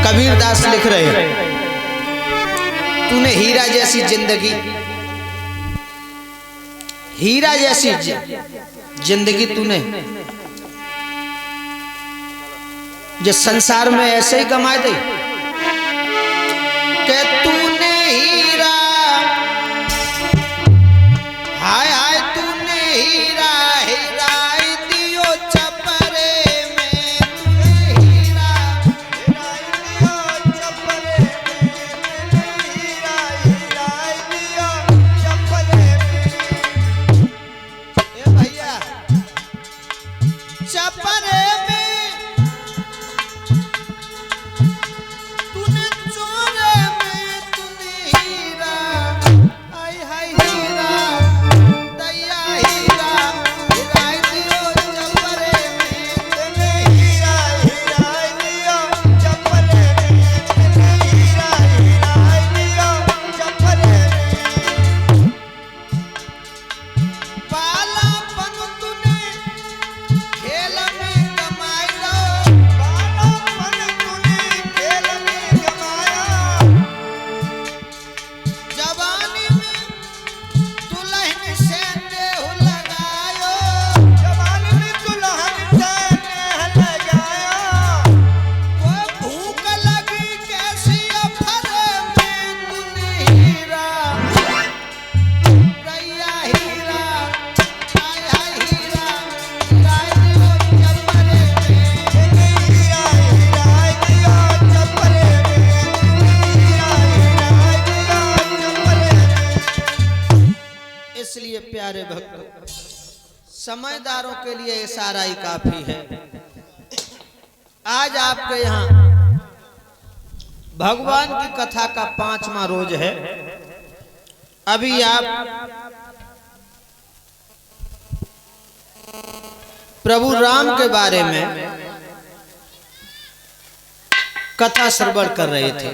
कबीरदास लिख रहे हैं, तूने हीरा जैसी जिंदगी, हीरा जैसी जिंदगी तूने जो संसार में ऐसे ही कमाए थे कि तूने हीरा, हाय हाय तूने हीरा हिराई दियो छपरे में, तूने हीरा हिराई दियो छपरे में, हीरा हिराई दियो छपरे में। ए भैया छपरे में प्यारे भक्त, समझदारों के लिए इशारा ही काफी है। आज आपके यहाँ भगवान की कथा का 5वां रोज है। अभी आप प्रभु राम के बारे में कथा श्रवण कर रहे थे।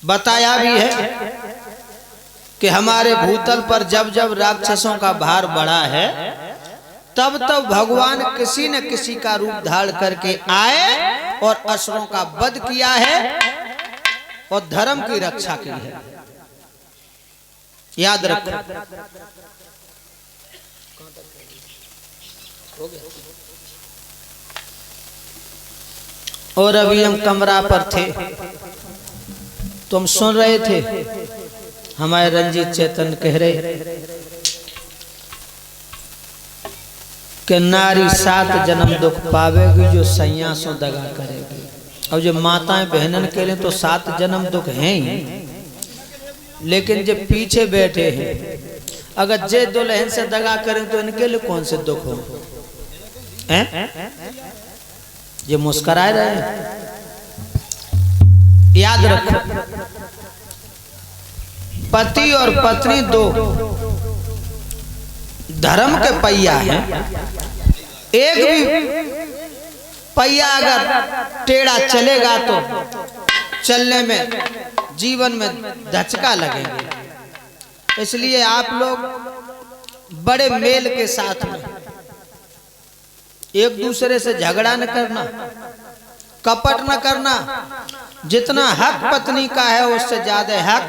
बताया भी है कि हमारे भूतल पर जब जब राक्षसों का भार बढ़ा है, तब तब भगवान किसी न किसी का रूप धारण करके आए और असुरों का वध किया है और धर्म की रक्षा की है। याद रखो। और अभी हम कमरा पर थे, तुम सुन रहे थे, हमारे रंजीत चेतन कह रहे कि नारी 7 जन्म दुख पावेगी जो सैया सो दगा करेगी। और जो माताएं बहनन के लिए तो 7 जन्म दुख हैं ही, लेकिन जो पीछे बैठे हैं, अगर जे दुल्हन से दगा करें तो इनके लिए कौन से दुख हो? ये मुस्कुराए रहे हैं। याद रखो, पति और पत्नी 2 धर्म के पहिया हैं। एक भी पहिया अगर टेढ़ा चलेगा तो चलने में, जीवन में धचका लगेगा। इसलिए आप लोग बड़े मेल के साथ में एक दूसरे से झगड़ा न करना, कपट न करना। जितना हक पत्नी का है उससे ज्यादा हक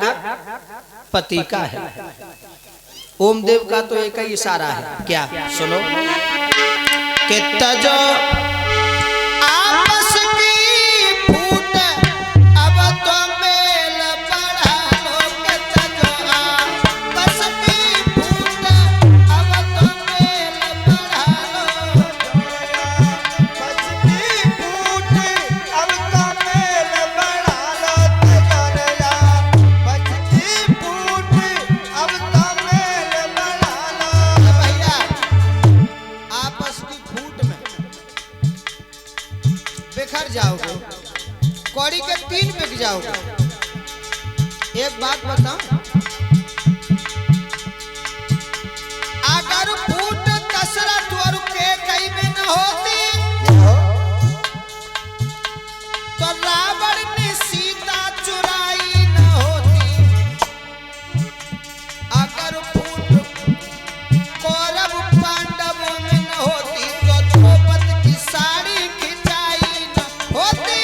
पति का है। ओमदेव का तो एक ही इशारा है, क्या? सुनो कि तजो आपस की फूट अब तो मेल बढ़ा लो, कि तजो आपस की फूट अब तो मेल बढ़ा लो, आपस की फूट अब तो मेल बढ़ा लो, तजो आपस की फूट अब तो मेल बढ़ा लो। भैया आपस की फूट में बिखर जाओगे, कौड़ी के 3 बिक जाओगे। एक बात बताऊं, अगर फूट दशरथ और कैकेयी में न होती तो रावण ने सीता चुराई न होती। अगर फूट कौरव पांडवों में न होती तो द्रौपदी की साड़ी खिंचाई न होती।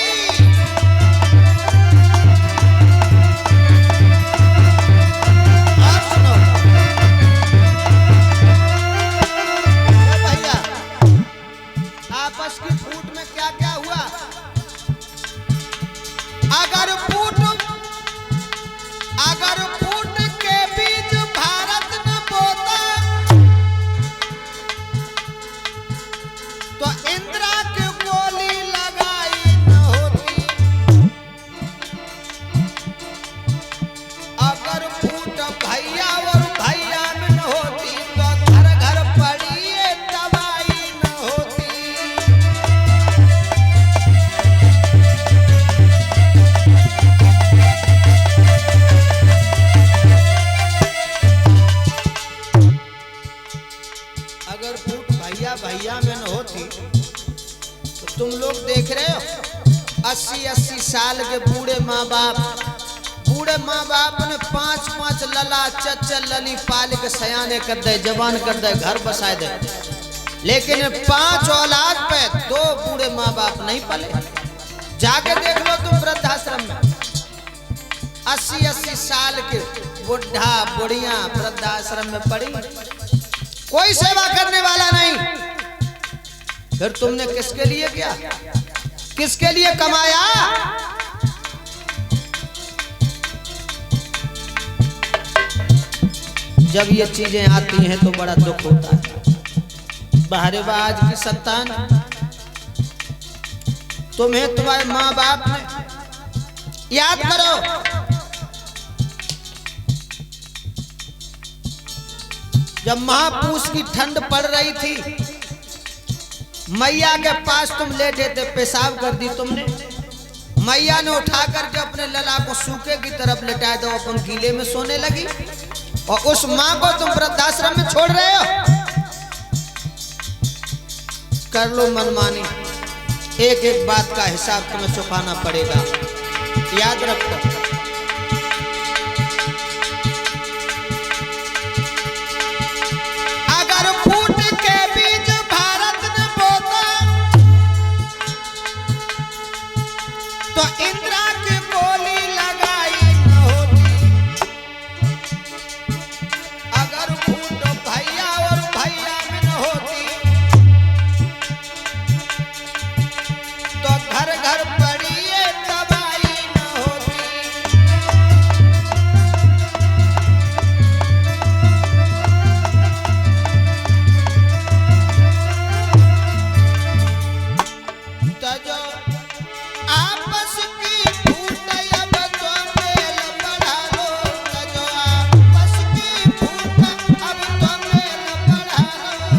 80-80 साल के बूढ़े माँ बाप ने 5-5 लला चच्चल लली पाल के सयाने कर दे, जवान कर दे, घर बसाए दे, लेकिन 5 औलाद पे 2 बूढ़े माँ बाप नहीं पले। जाके देख लो तुम वृद्धाश्रम में 80-80 साल के बुढ़ा बुढ़िया वृद्धाश्रम में पड़ी, कोई सेवा करने वाला नहीं। फिर तुमने किसके लिए किया, किसके लिए कमाया? जब ये चीजें आती हैं तो बड़ा दुख होता है। बाहरे आज की संतान, तुम्हें तुम्हारे माँ बाप ने, याद करो जब महापूस की ठंड पड़ रही थी, मैया के पास तुम लेटे थे, पेशाब कर दी तुमने, मैया ने उठा करके अपने लला को सूखे की तरफ लेटाया, दो अपन गीले में सोने लगी, और उस माँ को तुम वृद्धाश्रम में छोड़ रहे हो। कर लो मनमानी, एक एक बात का हिसाब तुम्हें चुकाना पड़ेगा, याद रखो। अगर फूट के बीज भारत ने बोता तो इंदिरा की गोली लगाई न होती। अगर फूट भैया और भैया में न होती तो घर घर पड़ी ये तबाही न होती। तजो आपस की फूट अब तो मेल बढ़ा लो, तजो आपस की फूट अब तो मेल बढ़ा लो।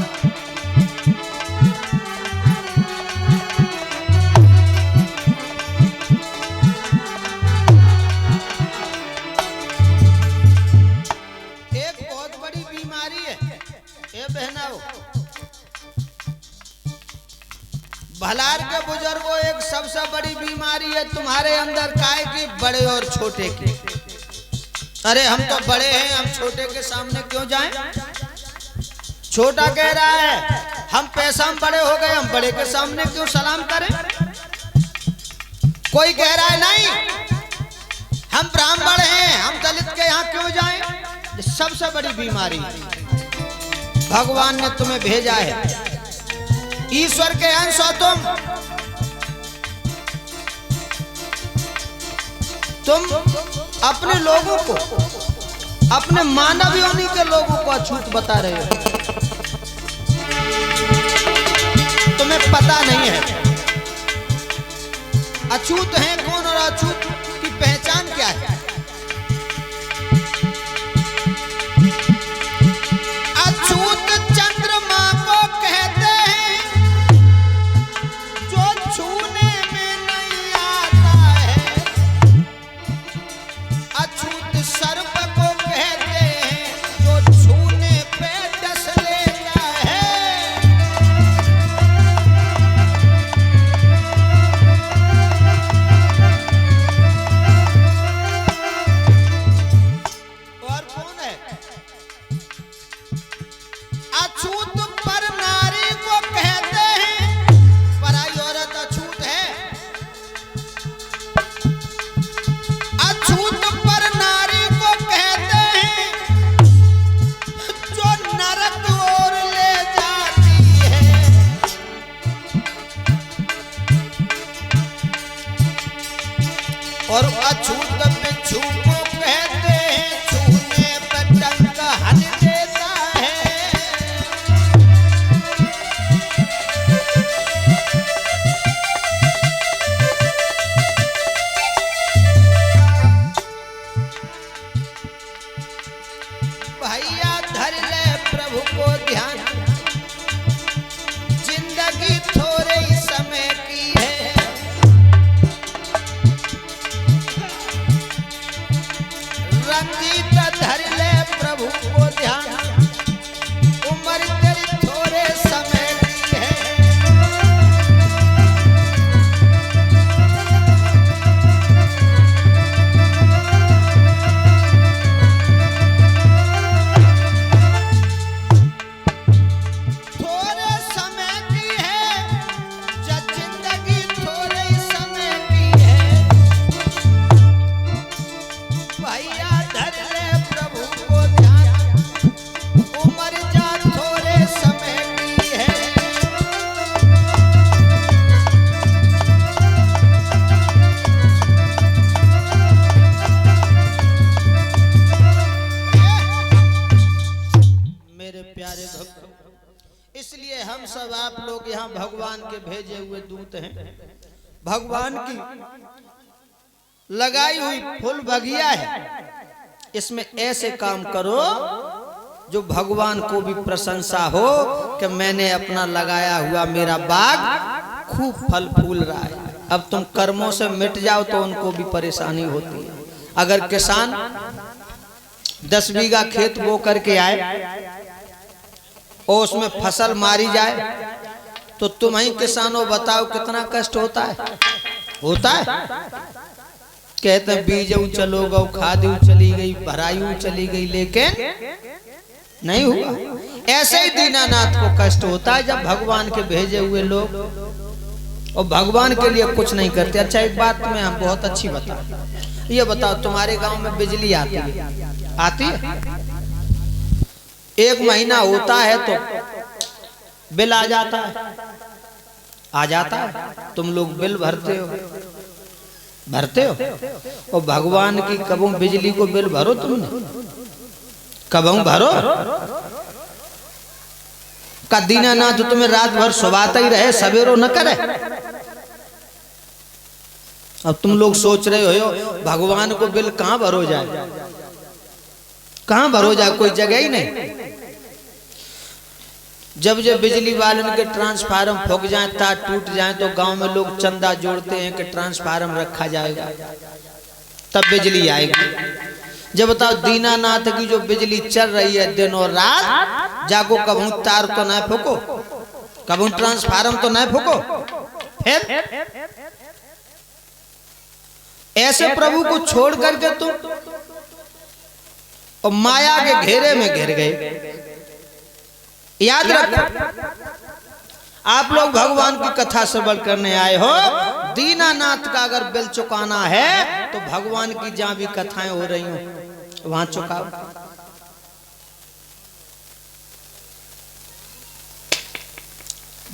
एक बहुत बड़ी बीमारी है ये बहनाओ, भलार के बुजुर्गों, एक सबसे बड़ी बीमारी है तुम्हारे अंदर, काय की, बड़े और छोटे की। अरे हम तो बड़े हैं, हम छोटे के सामने क्यों जाएं? छोटा कह रहा है हम पैसा में बड़े हो गए, हम बड़े के सामने क्यों सलाम करें? कोई कह रहा है नहीं हम ब्राह्मण हैं, हम दलित के यहाँ क्यों जाएं? ये सबसे बड़ी बीमारी भगवान ने तुम्हें भेजा है, ईश्वर के अंश हो तुम अपने लोगों को, अपने मानव योनि के लोगों को अछूत बता रहे हो। तुम्हें पता नहीं है अछूत है कौन और अछूत की पहचान क्या है। अछूत चंद्रमा को कहते हैं जो छूने में नहीं आता है, अछूत सर्प को कहते हैं जो छूने पे डस लेता है। और कौन है अछूत? पर नारी को कहते हैं, पराई औरत अछूत है। अछूत पर नारी को कहते हैं जो नरक ओर ले जाती है। और अछूत बिच्छू को कहते हैं छूने पर डंक हन देता है। भैया धर ले प्रभु को ध्यान, जिंदगी थोड़े ही समय की है। भगवान के भेजे हुए दूत हैं, भगवान की लगाई हुई फूल बगिया है, इसमें ऐसे काम करो जो भगवान को भी प्रशंसा हो कि मैंने अपना लगाया हुआ मेरा बाग खूब फल फूल रहा है। अब तुम कर्मों से मिट जाओ तो उनको भी परेशानी होती है। अगर किसान 10 बीघा खेत बो करके आए और उसमें फसल मारी जाए तो तुम ही किसानों बताओ कितना कष्ट होता है। होता है, कहते हैं बीज चलो गो, खाद चली गई, भराई चली गई, लेकिन नहीं हुआ। ऐसे ही दीनानाथ को कष्ट होता है जब भगवान के भेजे हुए लोग और भगवान के लिए कुछ नहीं करते। अच्छा, एक बात तुम्हें हम बहुत अच्छी बता, ये बताओ तुम्हारे गांव में बिजली आती है? आती है? 1 महीना होता है तो बिल आ जाता है, आ जाता है। तुम लोग बिल भरते हो, भरते हो। और भगवान की कबू बिजली को बिल भरो तुमने? कबू भरो? का दीनानाथ तो तुम्हें रात भर सुबाता ही रहे, सवेरो न करे। अब तुम लोग सोच रहे हो भगवान को बिल कहां भरो जाए, कहां भरो जाए, कोई जगह ही नहीं। जब जब बिजली वालों के ट्रांसफार्म फूक जाए, तार टूट जाए, तो गांव में लोग चंदा जोड़ते हैं कि ट्रांसफार्म रखा जाएगा तब बिजली आएगी। जब बताओ दीनानाथ की जो बिजली चल रही है दिन और रात, जागो कभी तार तो न फूको, कभी ट्रांसफार्म तो न फूको। फिर ऐसे प्रभु को छोड़ करके तुम और माया के घेरे में घिर गए। याद रखो, आप लोग भगवान की कथा श्रवण करने आए हो, दीनानाथ का अगर बिल चुकाना है तो भगवान की जहां भी कथाएं हो रही हो वहां चुकाओ।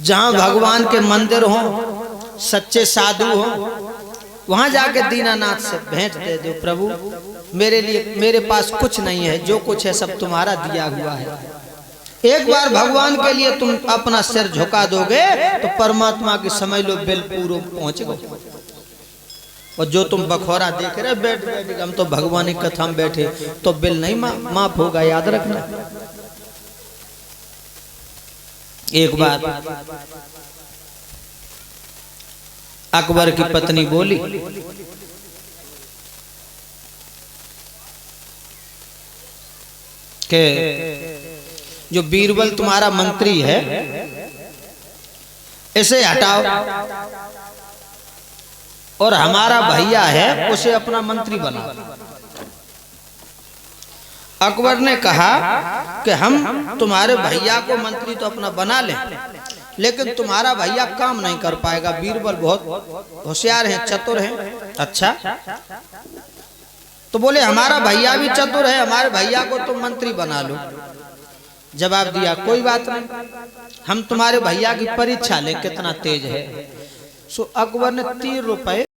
जहां भगवान के मंदिर हो, सच्चे साधु हो, वहां जाके दीनानाथ से भेंट दे दो, प्रभु मेरे लिए, मेरे पास कुछ नहीं है, जो कुछ है सब तुम्हारा दिया हुआ है। एक बार भगवान के लिए तुम अपना सिर झुका दोगे तो परमात्मा की समझ लो बिल पूरा पहुंच गए। और जो तुम बखौरा देख रहे बैठ बैठ, हम तो भगवान की कथा में बैठे, तो बिल नहीं माफ होगा, याद रखना। एक बार अकबर की पत्नी बोली कि जो बीरबल तुम्हारा मंत्री है इसे हटाओ, और हमारा भैया है उसे अपना मंत्री बनाओ। अकबर ने कहा कि हम तुम्हारे भैया को मंत्री तो अपना बना लें, लेकिन तुम्हारा भैया काम नहीं कर पाएगा। बीरबल बहुत होशियार हैं, चतुर हैं। अच्छा, तो बोले हमारा भैया भी चतुर है, हमारे भैया को तुम मंत्री बना लो। जवाब दिया कोई बात नहीं, हम तुम्हारे भैया की परीक्षा लें कितना तेज है। सो अकबर ने 3 रुपए